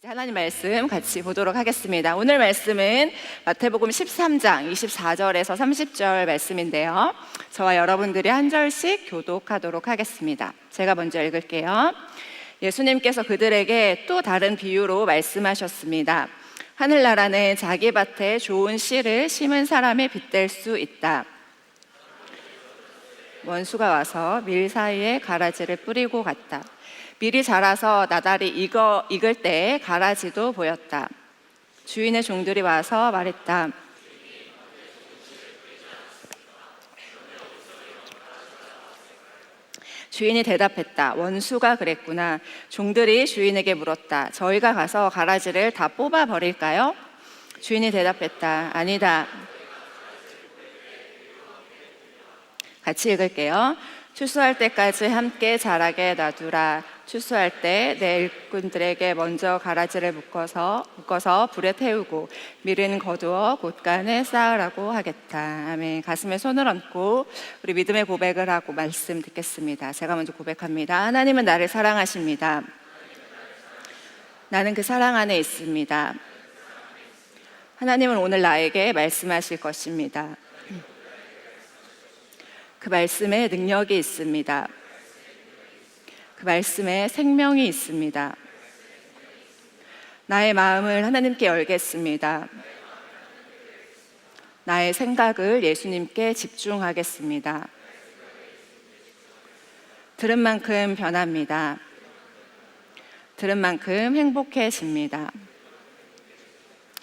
이제 하나님 말씀 같이 보도록 하겠습니다. 오늘 말씀은 마태복음 13장 24절에서 30절 말씀인데요. 저와 여러분들이 한 절씩 교독하도록 하겠습니다. 제가 먼저 읽을게요. 예수님께서 그들에게 또 다른 비유로 말씀하셨습니다. 하늘나라는 자기 밭에 좋은 씨를 심은 사람에 빗댈 수 있다. 원수가 와서 밀 사이에 가라지를 뿌리고 갔다. 밀이 자라서 나달이 익을 때 가라지도 보였다. 주인의 종들이 와서 말했다. 주인이 대답했다. 원수가 그랬구나. 종들이 주인에게 물었다. 저희가 가서 가라지를 다 뽑아 버릴까요? 주인이 대답했다. 아니다. 같이 읽을게요. 추수할 때까지 함께 자라게 놔두라. 추수할 때 내 일꾼들에게 먼저 가라지를 묶어서 불에 태우고 밀은 거두어 곳간에 쌓으라고 하겠다. 아멘. 가슴에 손을 얹고 우리 믿음의 고백을 하고 말씀 듣겠습니다. 제가 먼저 고백합니다. 하나님은 나를 사랑하십니다. 나는 그 사랑 안에 있습니다. 하나님은 오늘 나에게 말씀하실 것입니다. 그 말씀에 능력이 있습니다. 그 말씀에 생명이 있습니다. 나의 마음을 하나님께 열겠습니다. 나의 생각을 예수님께 집중하겠습니다. 들은 만큼 변합니다. 들은 만큼 행복해집니다.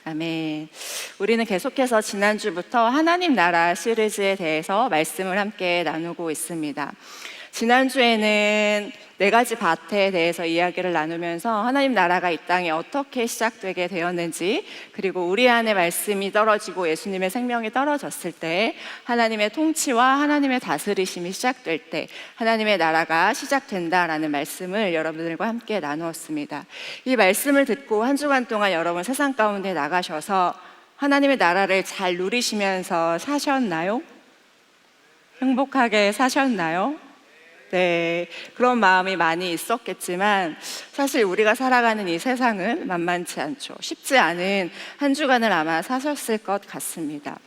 아멘. 우리는 계속해서 지난주부터 하나님 나라 시리즈에 대해서 말씀을 함께 나누고 있습니다. 지난주에는 4가지 밭에 대해서 이야기를 나누면서 하나님 나라가 이 땅에 어떻게 시작되게 되었는지, 그리고 우리 안에 말씀이 떨어지고 예수님의 생명이 떨어졌을 때 하나님의 통치와 하나님의 다스리심이 시작될 때 하나님의 나라가 시작된다라는 말씀을 여러분들과 함께 나누었습니다. 이 말씀을 듣고 한 주간 동안 여러분 세상 가운데 나가셔서 하나님의 나라를 잘 누리시면서 사셨나요? 행복하게 사셨나요? 네, 그런 마음이 많이 있었겠지만 사실 우리가 살아가는 이 세상은 만만치 않죠. 쉽지 않은 한 주간을 아마 사셨을 것 같습니다.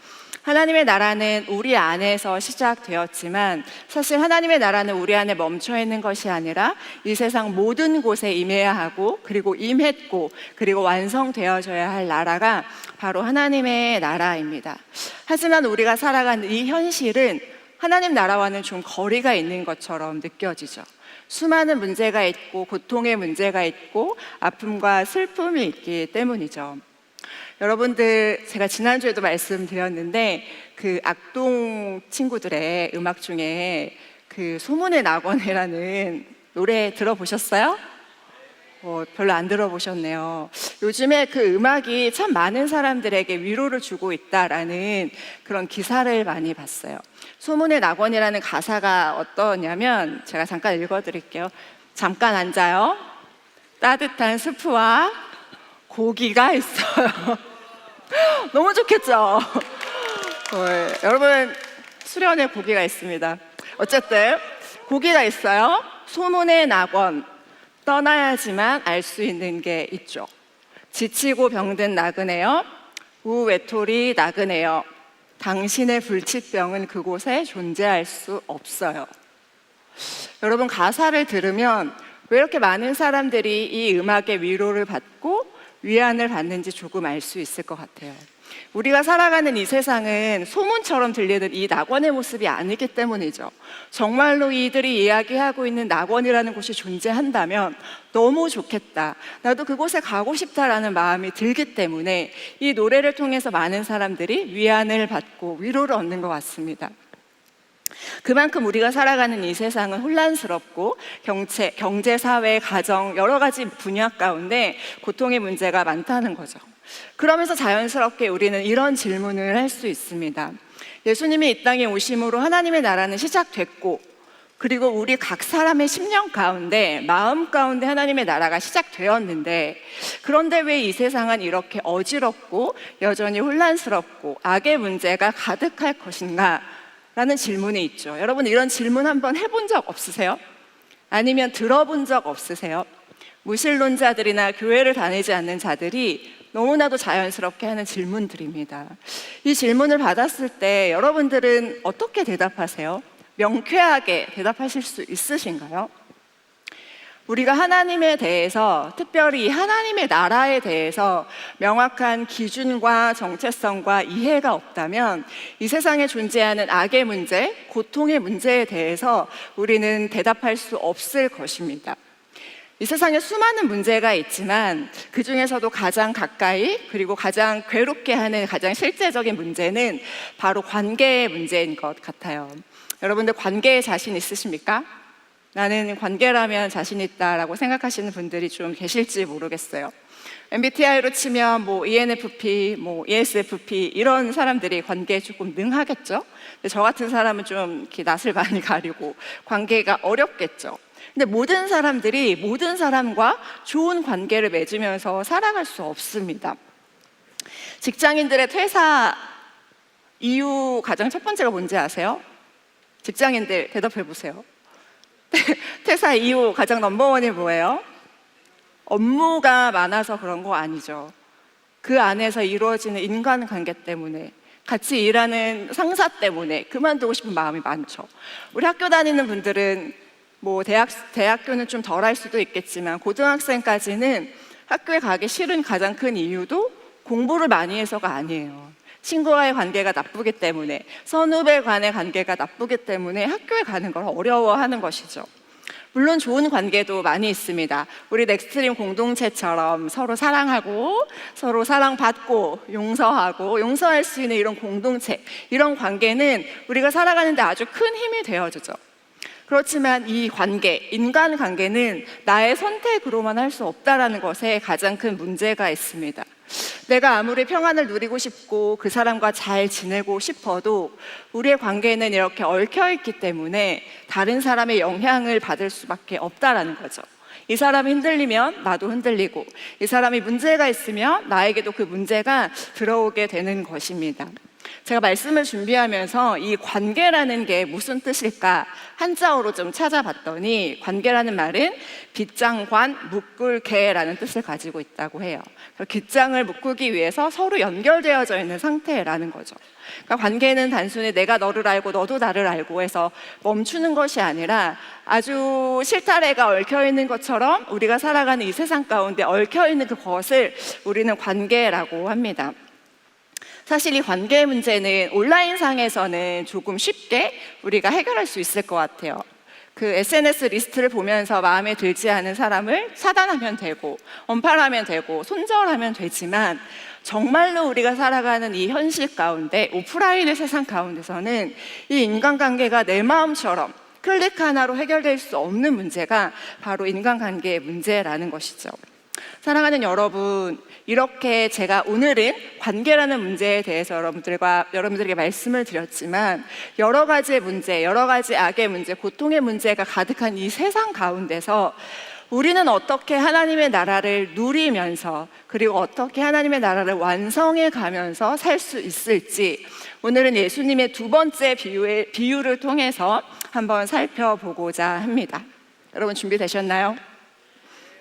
하나님의 나라는 우리 안에서 시작되었지만 사실 하나님의 나라는 우리 안에 멈춰 있는 것이 아니라 이 세상 모든 곳에 임해야 하고, 그리고 임했고, 그리고 완성되어져야 할 나라가 바로 하나님의 나라입니다. 하지만 우리가 살아가는 이 현실은 하나님 나라와는 좀 거리가 있는 것처럼 느껴지죠. 수많은 문제가 있고 고통의 문제가 있고 아픔과 슬픔이 있기 때문이죠. 여러분들, 제가 지난주에도 말씀드렸는데 그 악동 친구들의 음악 중에 그 소문의 낙원이라는 노래 들어보셨어요? 별로 안 들어보셨네요. 요즘에 그 음악이 참 많은 사람들에게 위로를 주고 있다라는 그런 기사를 많이 봤어요. 소문의 낙원이라는 가사가 어떠냐면 제가 잠깐 읽어드릴게요. 잠깐 앉아요. 따뜻한 스프와 고기가 있어요. 너무 좋겠죠? 여러분, 수련회 고기가 있습니다. 어쨌든 고기가 있어요. 소문의 낙원. 떠나야지만 알 수 있는 게 있죠. 지치고 병든 나그네여, 우외톨이 나그네여, 당신의 불치병은 그곳에 존재할 수 없어요. 여러분, 가사를 들으면 왜 이렇게 많은 사람들이 이 음악의 위로를 받고 위안을 받는지 조금 알 수 있을 것 같아요. 우리가 살아가는 이 세상은 소문처럼 들리는 이 낙원의 모습이 아니기 때문이죠. 정말로 이들이 이야기하고 있는 낙원이라는 곳이 존재한다면 너무 좋겠다, 나도 그곳에 가고 싶다라는 마음이 들기 때문에 이 노래를 통해서 많은 사람들이 위안을 받고 위로를 얻는 것 같습니다. 그만큼 우리가 살아가는 이 세상은 혼란스럽고 경제, 사회, 가정 여러 가지 분야 가운데 고통의 문제가 많다는 거죠. 그러면서 자연스럽게 우리는 이런 질문을 할 수 있습니다. 예수님이 이 땅에 오심으로 하나님의 나라는 시작됐고, 그리고 우리 각 사람의 심령 가운데, 마음 가운데 하나님의 나라가 시작되었는데, 그런데 왜 이 세상은 이렇게 어지럽고 여전히 혼란스럽고 악의 문제가 가득할 것인가? 라는 질문이 있죠. 여러분, 이런 질문 한번 해본 적 없으세요? 아니면 들어본 적 없으세요? 무신론자들이나 교회를 다니지 않는 자들이 너무나도 자연스럽게 하는 질문들입니다. 이 질문을 받았을 때 여러분들은 어떻게 대답하세요? 명쾌하게 대답하실 수 있으신가요? 우리가 하나님에 대해서, 특별히 하나님의 나라에 대해서 명확한 기준과 정체성과 이해가 없다면 이 세상에 존재하는 악의 문제, 고통의 문제에 대해서 우리는 대답할 수 없을 것입니다. 이 세상에 수많은 문제가 있지만 그 중에서도 가장 가까이 그리고 가장 괴롭게 하는 가장 실제적인 문제는 바로 관계의 문제인 것 같아요. 여러분들 관계에 자신 있으십니까? 나는 관계라면 자신 있다라고 생각하시는 분들이 좀 계실지 모르겠어요. MBTI로 치면 ENFP, ESFP 이런 사람들이 관계에 조금 능하겠죠. 근데 저 같은 사람은 좀 이렇게 낯을 많이 가리고 관계가 어렵겠죠. 근데 모든 사람들이 모든 사람과 좋은 관계를 맺으면서 살아갈 수 없습니다. 직장인들의 퇴사 이유 가장 첫 번째가 뭔지 아세요? 직장인들 대답해 보세요. 퇴사 이유 가장 넘버원이 뭐예요? 업무가 많아서 그런 거 아니죠. 그 안에서 이루어지는 인간관계 때문에, 같이 일하는 상사 때문에 그만두고 싶은 마음이 많죠. 우리 학교 다니는 분들은 대학교는 좀 덜 할 수도 있겠지만 고등학생까지는 학교에 가기 싫은 가장 큰 이유도 공부를 많이 해서가 아니에요. 친구와의 관계가 나쁘기 때문에, 선후배 간의 관계가 나쁘기 때문에 학교에 가는 걸 어려워하는 것이죠. 물론 좋은 관계도 많이 있습니다. 우리 넥스트림 공동체처럼 서로 사랑하고 서로 사랑받고 용서하고 용서할 수 있는 이런 공동체, 이런 관계는 우리가 살아가는데 아주 큰 힘이 되어주죠. 그렇지만 이 관계, 인간관계는 나의 선택으로만 할 수 없다는 것에 가장 큰 문제가 있습니다. 내가 아무리 평안을 누리고 싶고 그 사람과 잘 지내고 싶어도 우리의 관계는 이렇게 얽혀있기 때문에 다른 사람의 영향을 받을 수밖에 없다는 거죠. 이 사람이 흔들리면 나도 흔들리고, 이 사람이 문제가 있으면 나에게도 그 문제가 들어오게 되는 것입니다. 제가 말씀을 준비하면서 이 관계라는 게 무슨 뜻일까 한자어로 좀 찾아봤더니, 관계라는 말은 빗장관 묶을개라는 뜻을 가지고 있다고 해요. 빗장을 묶기 위해서 서로 연결되어져 있는 상태라는 거죠. 그러니까 관계는 단순히 내가 너를 알고 너도 나를 알고 해서 멈추는 것이 아니라 아주 실타래가 얽혀있는 것처럼 우리가 살아가는 이 세상 가운데 얽혀있는 그것을 우리는 관계라고 합니다. 사실 이 관계 문제는 온라인상에서는 조금 쉽게 우리가 해결할 수 있을 것 같아요. 그 SNS 리스트를 보면서 마음에 들지 않은 사람을 차단하면 되고, 언팔하면 되고, 손절하면 되지만, 정말로 우리가 살아가는 이 현실 가운데, 오프라인의 세상 가운데서는 이 인간관계가 내 마음처럼 클릭 하나로 해결될 수 없는 문제가 바로 인간관계의 문제라는 것이죠. 사랑하는 여러분, 이렇게 제가 오늘은 관계라는 문제에 대해서 여러분들에게 말씀을 드렸지만, 여러 가지의 문제, 여러 가지 악의 문제, 고통의 문제가 가득한 이 세상 가운데서 우리는 어떻게 하나님의 나라를 누리면서, 그리고 어떻게 하나님의 나라를 완성해 가면서 살 수 있을지, 오늘은 예수님의 두 번째 비유를 통해서 한번 살펴보고자 합니다. 여러분 준비되셨나요?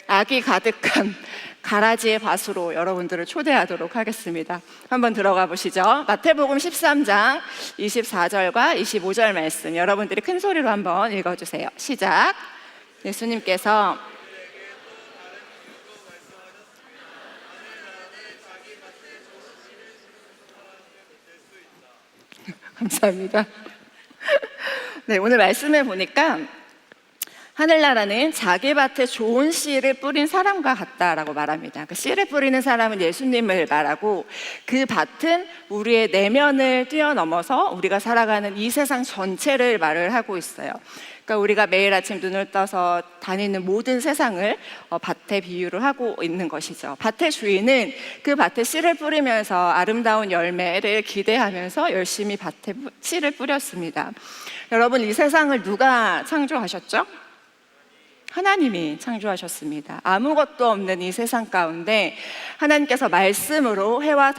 악이 가득한 가라지의 밭으로 여러분들을 초대하도록 하겠습니다. 한번 들어가 보시죠. 마태복음 13장 24절과 25절 말씀, 여러분들이 큰 소리로 한번 읽어주세요. 시작. 예수님께서 감사합니다. 네, 오늘 말씀을 보니까 하늘나라는 자기 밭에 좋은 씨를 뿌린 사람과 같다라고 말합니다. 그 씨를 뿌리는 사람은 예수님을 말하고, 그 밭은 우리의 내면을 뛰어넘어서 우리가 살아가는 이 세상 전체를 말을 하고 있어요. 그러니까 우리가 매일 아침 눈을 떠서 다니는 모든 세상을 밭에 비유를 하고 있는 것이죠. 밭의 주인은 그 밭에 씨를 뿌리면서 아름다운 열매를 기대하면서 열심히 밭에 씨를 뿌렸습니다. 여러분, 이 세상을 누가 창조하셨죠? 하나님이 창조하셨습니다. 아무것도 없는 이 세상 가운데 하나님께서 말씀으로 해와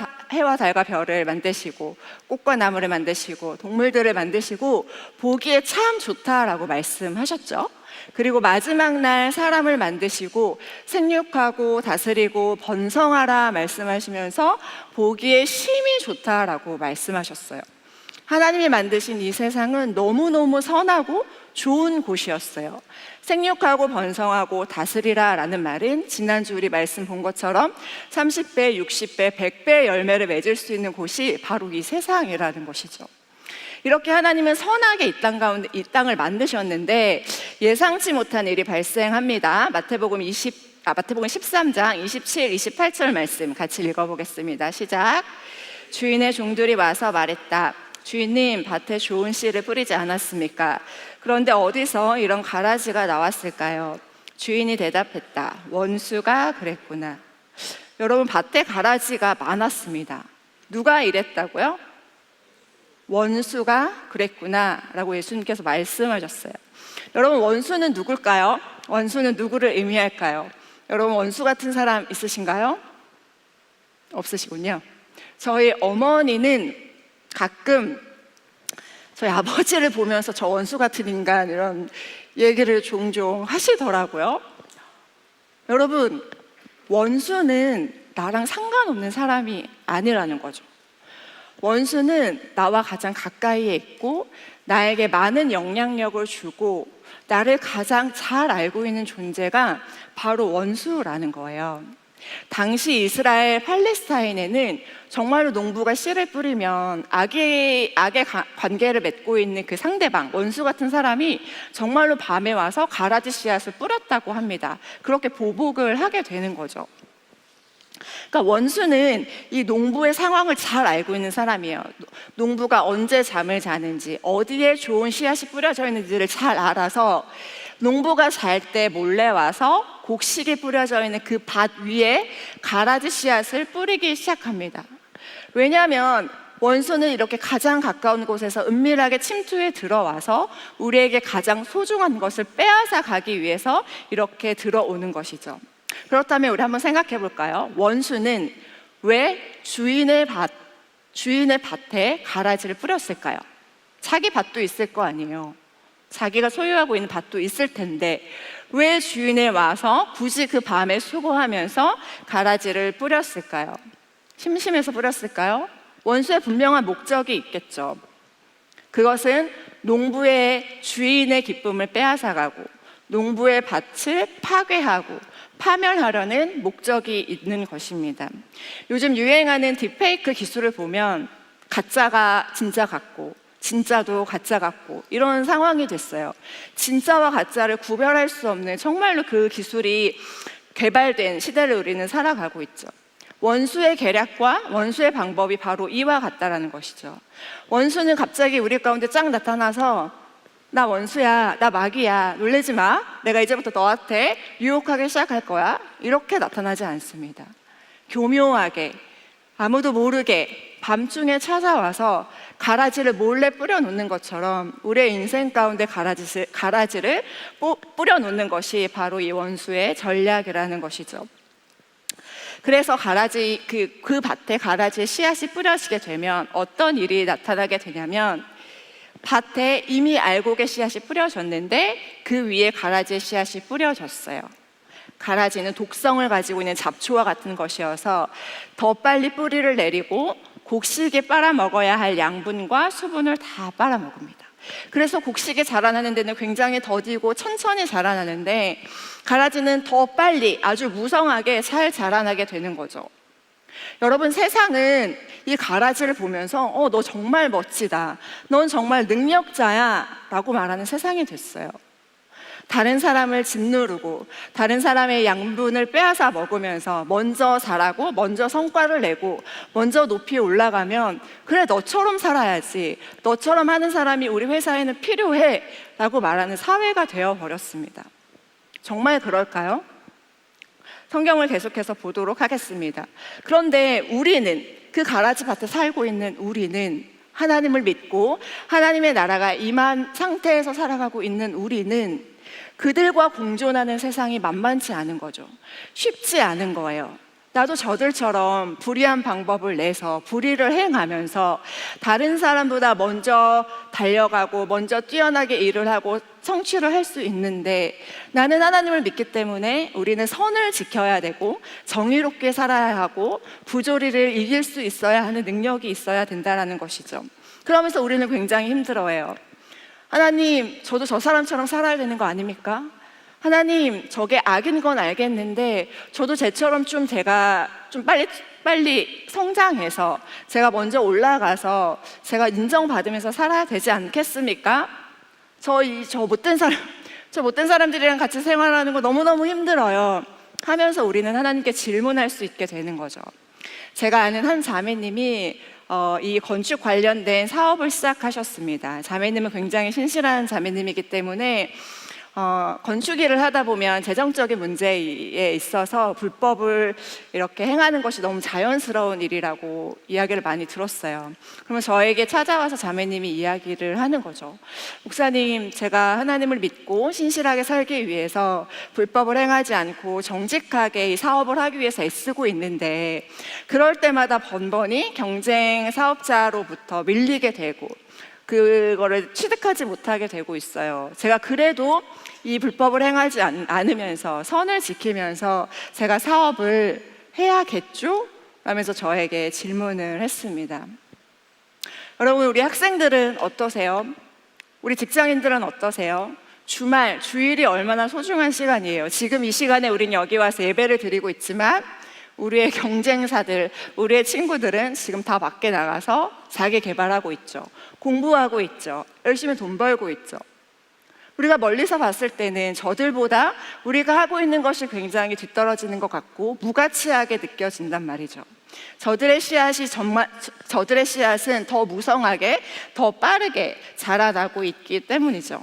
달과 별을 만드시고, 꽃과 나무를 만드시고, 동물들을 만드시고, 보기에 참 좋다라고 말씀하셨죠. 그리고 마지막 날 사람을 만드시고 생육하고 다스리고 번성하라 말씀하시면서 보기에 심히 좋다라고 말씀하셨어요. 하나님이 만드신 이 세상은 너무너무 선하고 좋은 곳이었어요. 생육하고 번성하고 다스리라 라는 말은 지난주 우리 말씀 본 것처럼 30배, 60배, 100배 열매를 맺을 수 있는 곳이 바로 이 세상이라는 것이죠. 이렇게 하나님은 선하게 이 땅을 만드셨는데 예상치 못한 일이 발생합니다. 마태복음 13장 27, 28절 말씀 같이 읽어보겠습니다. 시작. 주인의 종들이 와서 말했다. 주인님, 밭에 좋은 씨를 뿌리지 않았습니까? 그런데 어디서 이런 가라지가 나왔을까요? 주인이 대답했다. 원수가 그랬구나. 여러분, 밭에 가라지가 많았습니다. 누가 이랬다고요? 원수가 그랬구나 라고 예수님께서 말씀하셨어요. 여러분, 원수는 누굴까요? 원수는 누구를 의미할까요? 여러분, 원수 같은 사람 있으신가요? 없으시군요. 저희 어머니는 가끔 저희 아버지를 보면서 저 원수 같은 인간 이런 얘기를 종종 하시더라고요. 여러분, 원수는 나랑 상관없는 사람이 아니라는 거죠. 원수는 나와 가장 가까이에 있고 나에게 많은 영향력을 주고 나를 가장 잘 알고 있는 존재가 바로 원수라는 거예요. 당시 이스라엘 팔레스타인에는 정말로 농부가 씨를 뿌리면 악의 관계를 맺고 있는 그 상대방, 원수 같은 사람이 정말로 밤에 와서 가라지 씨앗을 뿌렸다고 합니다. 그렇게 보복을 하게 되는 거죠. 그러니까 원수는 이 농부의 상황을 잘 알고 있는 사람이에요. 농부가 언제 잠을 자는지, 어디에 좋은 씨앗이 뿌려져 있는지를 잘 알아서 농부가 잘 때 몰래 와서 곡식이 뿌려져 있는 그 밭 위에 가라지 씨앗을 뿌리기 시작합니다. 왜냐하면 원수는 이렇게 가장 가까운 곳에서 은밀하게 침투해 들어와서 우리에게 가장 소중한 것을 빼앗아 가기 위해서 이렇게 들어오는 것이죠. 그렇다면 우리 한번 생각해 볼까요? 원수는 왜 주인의 밭에 가라지를 뿌렸을까요? 자기 밭도 있을 거 아니에요. 자기가 소유하고 있는 밭도 있을 텐데 왜 주인에 와서 굳이 그 밤에 수고하면서 가라지를 뿌렸을까요? 심심해서 뿌렸을까요? 원수의 분명한 목적이 있겠죠. 그것은 농부의 주인의 기쁨을 빼앗아가고 농부의 밭을 파괴하고 파멸하려는 목적이 있는 것입니다. 요즘 유행하는 딥페이크 기술을 보면 가짜가 진짜 같고 진짜도 가짜 같고 이런 상황이 됐어요. 진짜와 가짜를 구별할 수 없는 정말로 그 기술이 개발된 시대를 우리는 살아가고 있죠. 원수의 계략과 원수의 방법이 바로 이와 같다라는 것이죠. 원수는 갑자기 우리 가운데 쫙 나타나서 나 원수야, 나 마귀야, 놀라지 마, 내가 이제부터 너한테 유혹하기 시작할 거야, 이렇게 나타나지 않습니다. 교묘하게 아무도 모르게 밤중에 찾아와서 가라지를 몰래 뿌려놓는 것처럼 우리의 인생 가운데 가라지를 뿌려놓는 것이 바로 이 원수의 전략이라는 것이죠. 그래서 그 밭에 가라지의 씨앗이 뿌려지게 되면 어떤 일이 나타나게 되냐면 밭에 이미 알곡의 씨앗이 뿌려졌는데 그 위에 가라지의 씨앗이 뿌려졌어요. 가라지는 독성을 가지고 있는 잡초와 같은 것이어서 더 빨리 뿌리를 내리고 곡식이 빨아먹어야 할 양분과 수분을 다 빨아먹습니다. 그래서 곡식이 자라나는 데는 굉장히 더디고 천천히 자라나는데 가라지는 더 빨리 아주 무성하게 잘 자라나게 되는 거죠. 여러분, 세상은 이 가라지를 보면서 너 정말 멋지다, 넌 정말 능력자야 라고 말하는 세상이 됐어요. 다른 사람을 짓누르고 다른 사람의 양분을 빼앗아 먹으면서 먼저 자라고 먼저 성과를 내고 먼저 높이 올라가면 그래, 너처럼 살아야지, 너처럼 하는 사람이 우리 회사에는 필요해 라고 말하는 사회가 되어버렸습니다. 정말 그럴까요? 성경을 계속해서 보도록 하겠습니다. 그런데 우리는, 그 가라지 밭에 살고 있는 우리는, 하나님을 믿고 하나님의 나라가 임한 상태에서 살아가고 있는 우리는 그들과 공존하는 세상이 만만치 않은 거죠. 쉽지 않은 거예요. 나도 저들처럼 불의한 방법을 내서 불의를 행하면서 다른 사람보다 먼저 달려가고 먼저 뛰어나게 일을 하고 성취를 할 수 있는데, 나는 하나님을 믿기 때문에 우리는 선을 지켜야 되고 정의롭게 살아야 하고 부조리를 이길 수 있어야 하는 능력이 있어야 된다는 것이죠. 그러면서 우리는 굉장히 힘들어해요. 하나님, 저도 저 사람처럼 살아야 되는 거 아닙니까? 하나님, 저게 악인 건 알겠는데 저도 쟤처럼 제가 빨리 성장해서 제가 먼저 올라가서 제가 인정받으면서 살아야 되지 않겠습니까? 저 못된 사람들이랑 같이 생활하는 거 너무너무 힘들어요 하면서 우리는 하나님께 질문할 수 있게 되는 거죠. 제가 아는 한 자매님이 이 건축 관련된 사업을 시작하셨습니다. 자매님은 굉장히 신실한 자매님이기 때문에 건축 일을 하다 보면 재정적인 문제에 있어서 불법을 이렇게 행하는 것이 너무 자연스러운 일이라고 이야기를 많이 들었어요. 그러면 저에게 찾아와서 자매님이 이야기를 하는 거죠. 목사님, 제가 하나님을 믿고 신실하게 살기 위해서 불법을 행하지 않고 정직하게 이 사업을 하기 위해서 애쓰고 있는데 그럴 때마다 번번이 경쟁 사업자로부터 밀리게 되고 그거를 취득하지 못하게 되고 있어요. 제가 그래도 이 불법을 행하지 않으면서 선을 지키면서 제가 사업을 해야겠죠? 라면서 저에게 질문을 했습니다. 여러분, 우리 학생들은 어떠세요? 우리 직장인들은 어떠세요? 주일이 얼마나 소중한 시간이에요. 지금 이 시간에 우린 여기 와서 예배를 드리고 있지만 우리의 경쟁사들, 우리의 친구들은 지금 다 밖에 나가서 자기 개발하고 있죠. 공부하고 있죠. 열심히 돈 벌고 있죠. 우리가 멀리서 봤을 때는 저들보다 우리가 하고 있는 것이 굉장히 뒤떨어지는 것 같고 무가치하게 느껴진단 말이죠. 저들의 씨앗은 더 무성하게, 더 빠르게 자라나고 있기 때문이죠.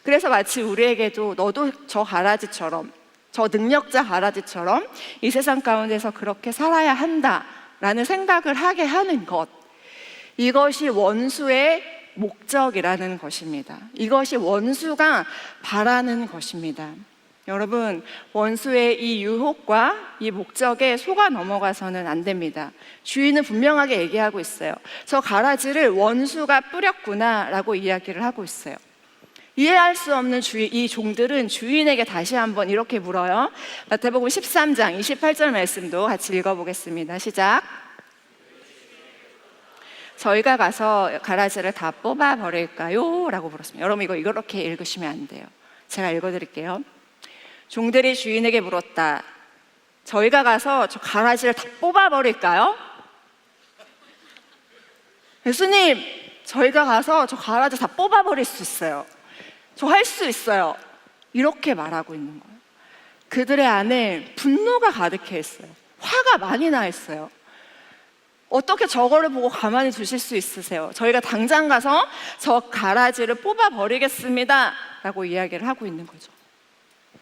그래서 마치 우리에게도 너도 저 가라지처럼, 저 능력자 가라지처럼 이 세상 가운데서 그렇게 살아야 한다라는 생각을 하게 하는 것, 이것이 원수의 목적이라는 것입니다. 이것이 원수가 바라는 것입니다. 여러분, 원수의 이 유혹과 이 목적에 속아 넘어가서는 안 됩니다. 주인은 분명하게 얘기하고 있어요. 저 가라지를 원수가 뿌렸구나 라고 이야기를 하고 있어요. 이해할 수 없는 이 종들은 주인에게 다시 한번 이렇게 물어요. 마태복음 13장 28절 말씀도 같이 읽어보겠습니다. 시작. 저희가 가서 가라지를 다 뽑아버릴까요? 라고 물었습니다. 여러분, 이렇게 읽으시면 안 돼요. 제가 읽어드릴게요. 종들이 주인에게 물었다. 저희가 가서 저 가라지를 다 뽑아버릴까요? 예수님, 저희가 가서 저 가라지 다 뽑아버릴 수 있어요. 저 할 수 있어요. 이렇게 말하고 있는 거예요. 그들의 안에 분노가 가득해 있어요. 화가 많이 나 있어요. 어떻게 저거를 보고 가만히 두실 수 있으세요? 저희가 당장 가서 저 가라지를 뽑아버리겠습니다 라고 이야기를 하고 있는 거죠.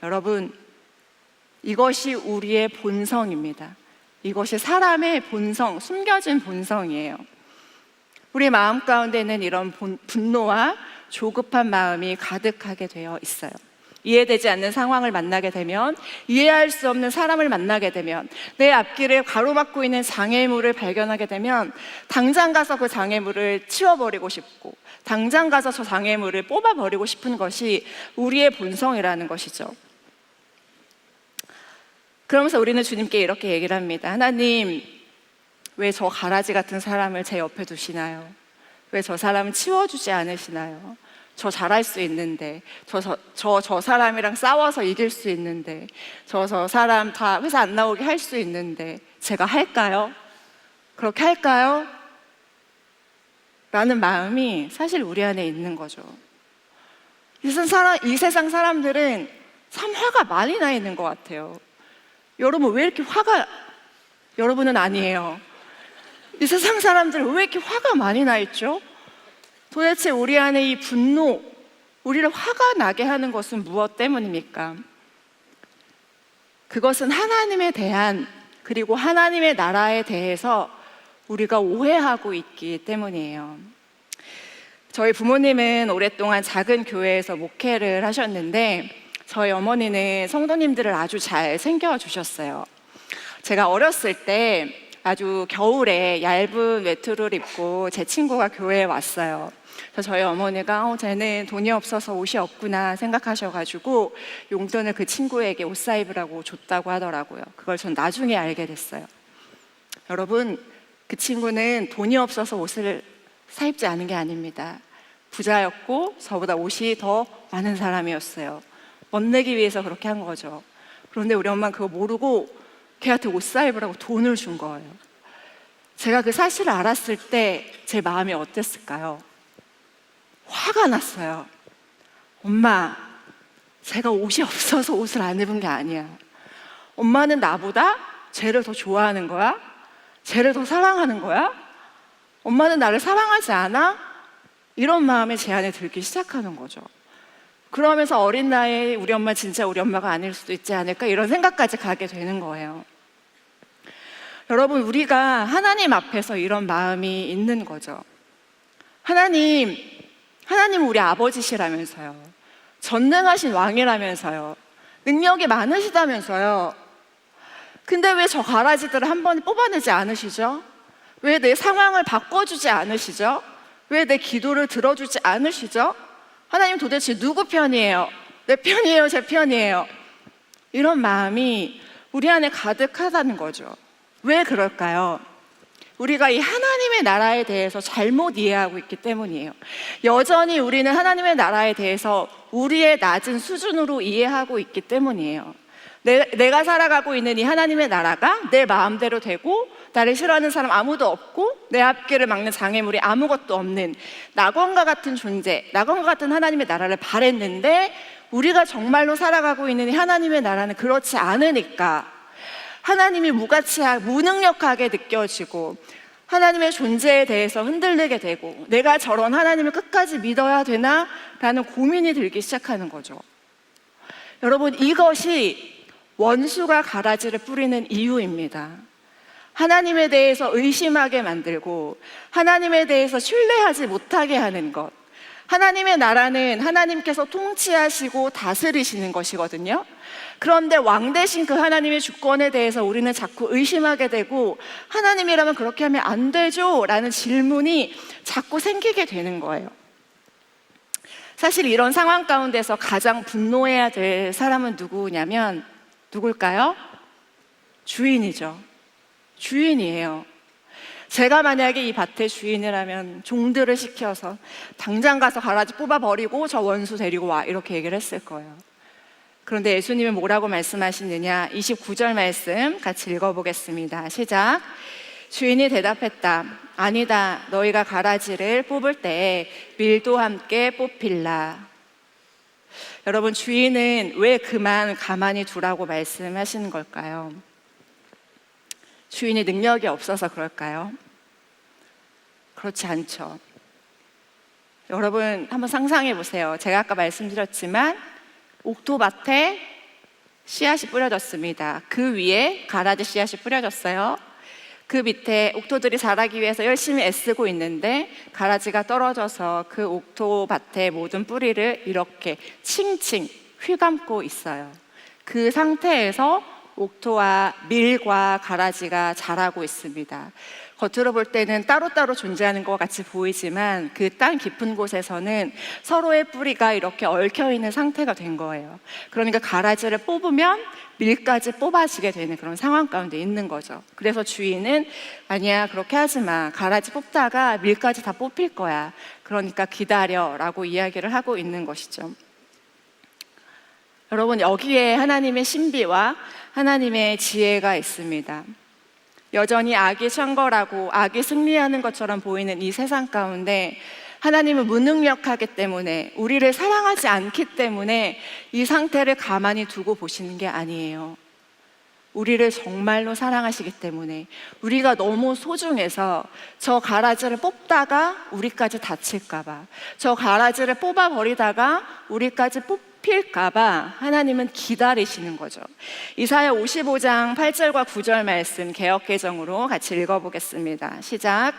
여러분, 이것이 우리의 본성입니다. 이것이 사람의 본성, 숨겨진 본성이에요. 우리 마음 가운데는 이런 분노와 조급한 마음이 가득하게 되어 있어요. 이해되지 않는 상황을 만나게 되면, 이해할 수 없는 사람을 만나게 되면, 내 앞길을 가로막고 있는 장애물을 발견하게 되면 당장 가서 그 장애물을 치워버리고 싶고 당장 가서 저 장애물을 뽑아버리고 싶은 것이 우리의 본성이라는 것이죠. 그러면서 우리는 주님께 이렇게 얘기를 합니다. 하나님, 왜 저 가라지 같은 사람을 제 옆에 두시나요? 왜 저 사람을 치워주지 않으시나요? 저 잘할 수 있는데, 저 사람이랑 싸워서 이길 수 있는데, 저 사람 다 회사 안 나오게 할 수 있는데 제가 할까요? 그렇게 할까요? 라는 마음이 사실 우리 안에 있는 거죠. 이 세상 사람들은 참 화가 많이 나 있는 것 같아요. 여러분, 왜 이렇게 여러분은 아니에요. 이 세상 사람들은 왜 이렇게 화가 많이 나 있죠? 도대체 우리 안에 이 분노, 우리를 화가 나게 하는 것은 무엇 때문입니까? 그것은 하나님에 대한, 그리고 하나님의 나라에 대해서 우리가 오해하고 있기 때문이에요. 저희 부모님은 오랫동안 작은 교회에서 목회를 하셨는데 저희 어머니는 성도님들을 아주 잘 챙겨주셨어요. 제가 어렸을 때 아주 겨울에 얇은 외투를 입고 제 친구가 교회에 왔어요. 그래서 저희 어머니가 쟤는 돈이 없어서 옷이 없구나 생각하셔가지고 용돈을 그 친구에게 옷 사입으라고 줬다고 하더라고요. 그걸 전 나중에 알게 됐어요. 여러분, 그 친구는 돈이 없어서 옷을 사입지 않은 게 아닙니다. 부자였고 저보다 옷이 더 많은 사람이었어요. 멋내기 위해서 그렇게 한 거죠. 그런데 우리 엄마는 그거 모르고 걔한테 옷 사입으라고 돈을 준 거예요. 제가 그 사실을 알았을 때 제 마음이 어땠을까요? 화가 났어요. 엄마, 제가 옷이 없어서 옷을 안 입은 게 아니야. 엄마는 나보다 쟤를 더 좋아하는 거야? 쟤를 더 사랑하는 거야? 엄마는 나를 사랑하지 않아? 이런 마음이 제 안에 들기 시작하는 거죠. 그러면서 어린 나이에 우리 엄마 진짜 우리 엄마가 아닐 수도 있지 않을까 이런 생각까지 가게 되는 거예요. 여러분, 우리가 하나님 앞에서 이런 마음이 있는 거죠. 하나님은 우리 아버지시라면서요. 전능하신 왕이라면서요. 능력이 많으시다면서요. 근데 왜 저 가라지들을 한 번에 뽑아내지 않으시죠? 왜 내 상황을 바꿔주지 않으시죠? 왜 내 기도를 들어주지 않으시죠? 하나님 도대체 누구 편이에요? 내 편이에요? 제 편이에요? 이런 마음이 우리 안에 가득하다는 거죠. 왜 그럴까요? 우리가 이 하나님의 나라에 대해서 잘못 이해하고 있기 때문이에요. 여전히 우리는 하나님의 나라에 대해서 우리의 낮은 수준으로 이해하고 있기 때문이에요. 내가 살아가고 있는 이 하나님의 나라가 내 마음대로 되고 나를 싫어하는 사람 아무도 없고 내 앞길을 막는 장애물이 아무것도 없는 낙원과 같은 존재, 낙원과 같은 하나님의 나라를 바랬는데 우리가 정말로 살아가고 있는 이 하나님의 나라는 그렇지 않으니까 하나님이 무능력하게 느껴지고 하나님의 존재에 대해서 흔들리게 되고 내가 저런 하나님을 끝까지 믿어야 되나? 라는 고민이 들기 시작하는 거죠. 여러분, 이것이 원수가 가라지를 뿌리는 이유입니다. 하나님에 대해서 의심하게 만들고 하나님에 대해서 신뢰하지 못하게 하는 것. 하나님의 나라는 하나님께서 통치하시고 다스리시는 것이거든요. 그런데 왕 대신 그 하나님의 주권에 대해서 우리는 자꾸 의심하게 되고 하나님이라면 그렇게 하면 안 되죠? 라는 질문이 자꾸 생기게 되는 거예요. 사실 이런 상황 가운데서 가장 분노해야 될 사람은 누굴까요? 주인이죠. 주인이에요. 제가 만약에 이 밭의 주인이라면 종들을 시켜서 당장 가서 가라지 뽑아버리고 저 원수 데리고 와 이렇게 얘기를 했을 거예요. 그런데 예수님은 뭐라고 말씀하시느냐? 29절 말씀 같이 읽어보겠습니다. 시작. 주인이 대답했다. 아니다. 너희가 가라지를 뽑을 때 밀도 함께 뽑힐라. 여러분, 주인은 왜 그만 가만히 두라고 말씀하시는 걸까요? 주인이 능력이 없어서 그럴까요? 그렇지 않죠. 여러분, 한번 상상해 보세요. 제가 아까 말씀드렸지만 옥토밭에 씨앗이 뿌려졌습니다. 그 위에 가라지 씨앗이 뿌려졌어요. 그 밑에 옥토들이 자라기 위해서 열심히 애쓰고 있는데 가라지가 떨어져서 그 옥토밭의 모든 뿌리를 이렇게 칭칭 휘감고 있어요. 그 상태에서 옥토와 밀과 가라지가 자라고 있습니다. 겉으로 볼 때는 따로따로 존재하는 것 같이 보이지만 그 땅 깊은 곳에서는 서로의 뿌리가 이렇게 얽혀있는 상태가 된 거예요. 그러니까 가라지를 뽑으면 밀까지 뽑아지게 되는 그런 상황 가운데 있는 거죠. 그래서 주인은 아니야, 그렇게 하지 마. 가라지 뽑다가 밀까지 다 뽑힐 거야. 그러니까 기다려 라고 이야기를 하고 있는 것이죠. 여러분, 여기에 하나님의 신비와 하나님의 지혜가 있습니다. 여전히 악이 창궐하고 악이 승리하는 것처럼 보이는 이 세상 가운데 하나님은 무능력하기 때문에, 우리를 사랑하지 않기 때문에 이 상태를 가만히 두고 보시는 게 아니에요. 우리를 정말로 사랑하시기 때문에, 우리가 너무 소중해서 저 가라지를 뽑다가 우리까지 다칠까봐, 저 가라지를 뽑아버리다가 우리까지 뽑힐까봐 하나님은 기다리시는 거죠. 이사야 55장 8절과 9절 말씀 개역개정으로 같이 읽어보겠습니다. 시작.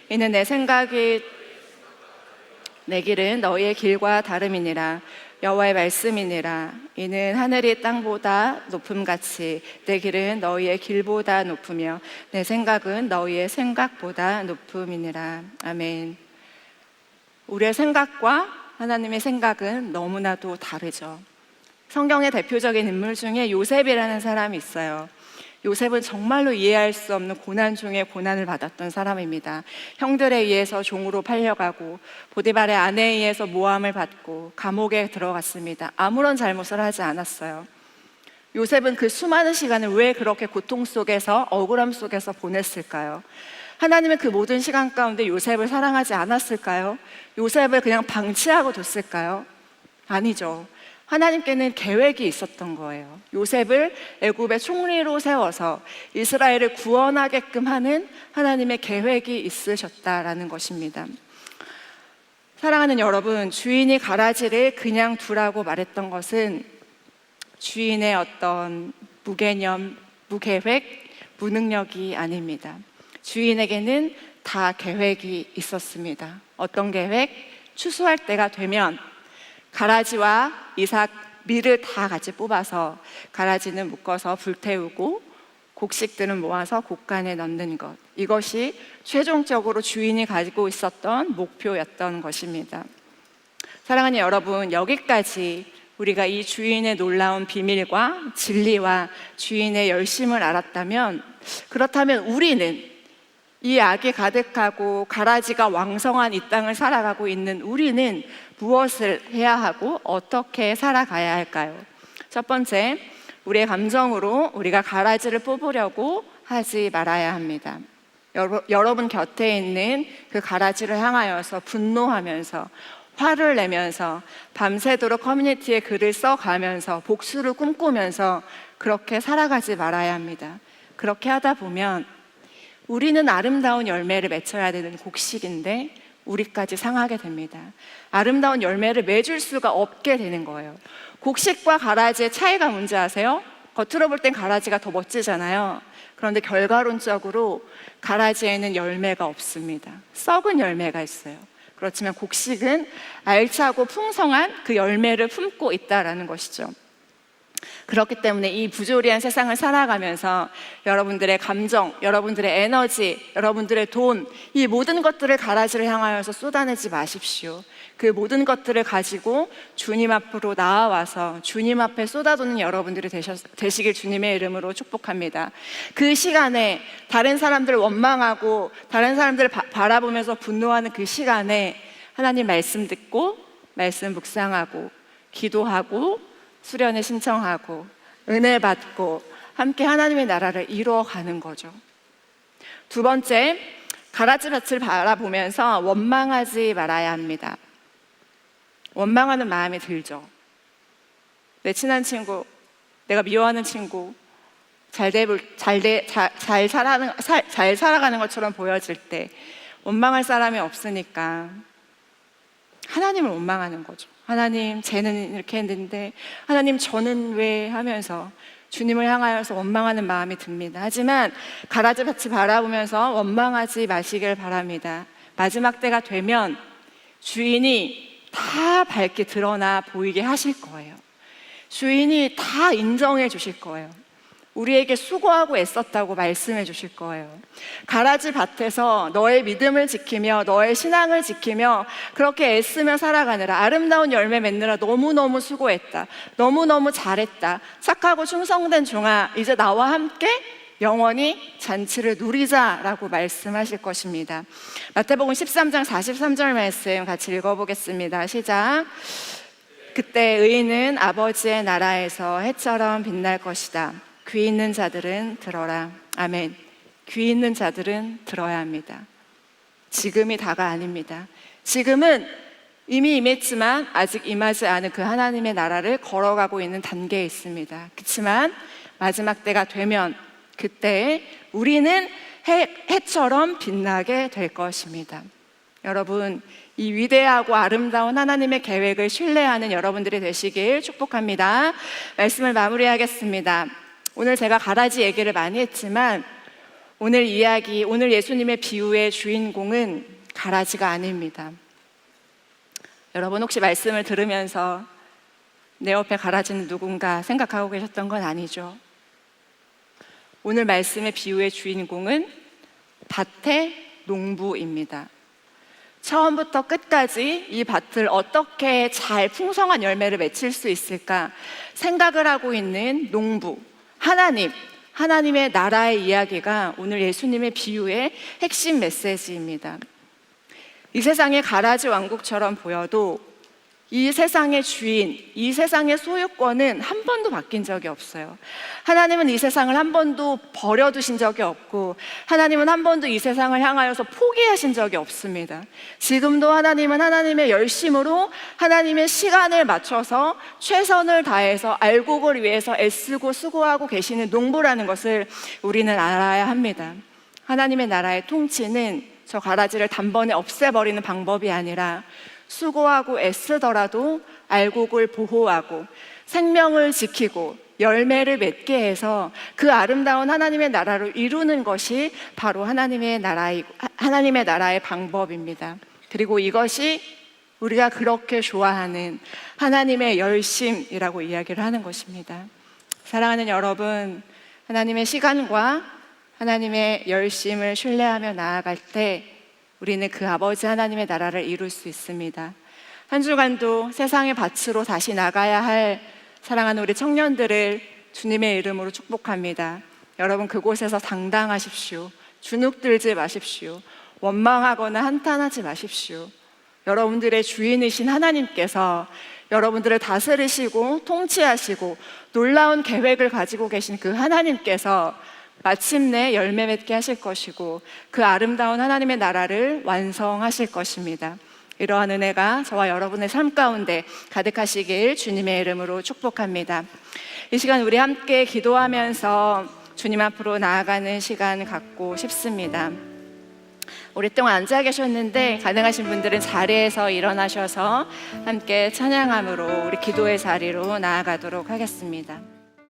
이는 내 생각이 내 길은 너희의 길과 다름이니라. 여호와의 말씀이니라. 이는 하늘이 땅보다 높음같이 내 길은 너희의 길보다 높으며 내 생각은 너희의 생각보다 높음이니라. 아멘. 우리의 생각과 하나님의 생각은 너무나도 다르죠. 성경의 대표적인 인물 중에 요셉이라는 사람이 있어요. 요셉은 정말로 이해할 수 없는 고난 중에 고난을 받았던 사람입니다. 형들에 의해서 종으로 팔려가고 보디발의 아내에 의해서 모함을 받고 감옥에 들어갔습니다. 아무런 잘못을 하지 않았어요. 요셉은 그 수많은 시간을 왜 그렇게 고통 속에서, 억울함 속에서 보냈을까요? 하나님은 그 모든 시간 가운데 요셉을 사랑하지 않았을까요? 요셉을 그냥 방치하고 뒀을까요? 아니죠. 하나님께는 계획이 있었던 거예요. 요셉을 애굽의 총리로 세워서 이스라엘을 구원하게끔 하는 하나님의 계획이 있으셨다라는 것입니다. 사랑하는 여러분, 주인이 가라지를 그냥 두라고 말했던 것은 주인의 어떤 무개념, 무계획, 무능력이 아닙니다. 주인에게는 다 계획이 있었습니다. 어떤 계획? 추수할 때가 되면 가라지와 이삭, 밀을 다 같이 뽑아서 가라지는 묶어서 불태우고 곡식들은 모아서 곡간에 넣는 것, 이것이 최종적으로 주인이 가지고 있었던 목표였던 것입니다. 사랑하는 여러분, 여기까지 우리가 이 주인의 놀라운 비밀과 진리와 주인의 열심을 알았다면, 그렇다면 우리는 이 악이 가득하고 가라지가 왕성한 이 땅을 살아가고 있는 우리는 무엇을 해야 하고 어떻게 살아가야 할까요? 첫 번째, 우리의 감정으로 우리가 가라지를 뽑으려고 하지 말아야 합니다. 여러분 곁에 있는 그 가라지를 향하여서 분노하면서 화를 내면서 밤새도록 커뮤니티에 글을 써가면서 복수를 꿈꾸면서 그렇게 살아가지 말아야 합니다. 그렇게 하다 보면 우리는 아름다운 열매를 맺어야 되는 곡식인데 우리까지 상하게 됩니다. 아름다운 열매를 맺을 수가 없게 되는 거예요. 곡식과 가라지의 차이가 뭔지 아세요? 겉으로 볼 땐 가라지가 더 멋지잖아요. 그런데 결과론적으로 가라지에는 열매가 없습니다. 썩은 열매가 있어요. 그렇지만 곡식은 알차고 풍성한 그 열매를 품고 있다는 것이죠. 그렇기 때문에 이 부조리한 세상을 살아가면서 여러분들의 감정, 여러분들의 에너지, 여러분들의 돈, 이 모든 것들을 가라지를 향하여서 쏟아내지 마십시오. 그 모든 것들을 가지고 주님 앞으로 나아와서 주님 앞에 쏟아붓는 여러분들이 되시길 주님의 이름으로 축복합니다. 그 시간에 다른 사람들을 원망하고 다른 사람들을 바라보면서 분노하는 그 시간에 하나님 말씀 듣고 말씀 묵상하고 기도하고 수련을 신청하고 은혜 받고 함께 하나님의 나라를 이루어가는 거죠. 두 번째, 가라지 밭을 바라보면서 원망하지 말아야 합니다. 원망하는 마음이 들죠. 내 친한 친구, 내가 미워하는 친구 잘 살아가는 것처럼 보여질 때 원망할 사람이 없으니까 하나님을 원망하는 거죠. 하나님, 쟤는 이렇게 했는데 하나님, 저는 왜 하면서 주님을 향하여서 원망하는 마음이 듭니다. 하지만 가라지밭을 바라보면서 원망하지 마시길 바랍니다. 마지막 때가 되면 주인이 다 밝게 드러나 보이게 하실 거예요. 주인이 다 인정해 주실 거예요. 우리에게 수고하고 애썼다고 말씀해 주실 거예요. 가라지 밭에서 너의 믿음을 지키며 너의 신앙을 지키며 그렇게 애쓰며 살아가느라, 아름다운 열매 맺느라 너무너무 수고했다, 너무너무 잘했다, 착하고 충성된 종아, 이제 나와 함께 영원히 잔치를 누리자라고 말씀하실 것입니다. 마태복음 13장 43절 말씀 같이 읽어보겠습니다. 시작. 그때 의인은 아버지의 나라에서 해처럼 빛날 것이다. 귀 있는 자들은 들어라. 아멘. 귀 있는 자들은 들어야 합니다. 지금이 다가 아닙니다. 지금은 이미 임했지만 아직 임하지 않은 그 하나님의 나라를 걸어가고 있는 단계에 있습니다. 그렇지만 마지막 때가 되면 그때 우리는 해처럼 빛나게 될 것입니다. 여러분, 이 위대하고 아름다운 하나님의 계획을 신뢰하는 여러분들이 되시길 축복합니다. 말씀을 마무리하겠습니다. 오늘 제가 가라지 얘기를 많이 했지만 오늘 예수님의 비유의 주인공은 가라지가 아닙니다. 여러분, 혹시 말씀을 들으면서 내 옆에 가라지는 누군가 생각하고 계셨던 건 아니죠. 오늘 말씀의 비유의 주인공은 밭의 농부입니다. 처음부터 끝까지 이 밭을 어떻게 잘 풍성한 열매를 맺힐 수 있을까 생각을 하고 있는 농부, 하나님의 나라의 이야기가 오늘 예수님의 비유의 핵심 메시지입니다. 이 세상의 가라지 왕국처럼 보여도 이 세상의 주인, 이 세상의 소유권은 한 번도 바뀐 적이 없어요. 하나님은 이 세상을 한 번도 버려두신 적이 없고, 하나님은 한 번도 이 세상을 향하여서 포기하신 적이 없습니다. 지금도 하나님은 하나님의 열심으로 하나님의 시간을 맞춰서 최선을 다해서 알곡을 위해서 애쓰고 수고하고 계시는 농부라는 것을 우리는 알아야 합니다. 하나님의 나라의 통치는 저 가라지를 단번에 없애버리는 방법이 아니라 수고하고 애쓰더라도 알곡을 보호하고 생명을 지키고 열매를 맺게 해서 그 아름다운 하나님의 나라를 이루는 것이 바로 하나님의 나라의 방법입니다. 그리고 이것이 우리가 그렇게 좋아하는 하나님의 열심이라고 이야기를 하는 것입니다. 사랑하는 여러분, 하나님의 시간과 하나님의 열심을 신뢰하며 나아갈 때 우리는 그 아버지 하나님의 나라를 이룰 수 있습니다. 한 주간도 세상의 밭으로 다시 나가야 할 사랑하는 우리 청년들을 주님의 이름으로 축복합니다. 여러분, 그곳에서 당당하십시오. 주눅들지 마십시오. 원망하거나 한탄하지 마십시오. 여러분들의 주인이신 하나님께서 여러분들을 다스리시고 통치하시고 놀라운 계획을 가지고 계신 그 하나님께서 마침내 열매 맺게 하실 것이고 그 아름다운 하나님의 나라를 완성하실 것입니다. 이러한 은혜가 저와 여러분의 삶 가운데 가득하시길 주님의 이름으로 축복합니다. 이 시간 우리 함께 기도하면서 주님 앞으로 나아가는 시간 갖고 싶습니다. 오랫동안 앉아 계셨는데 가능하신 분들은 자리에서 일어나셔서 함께 찬양함으로 우리 기도의 자리로 나아가도록 하겠습니다.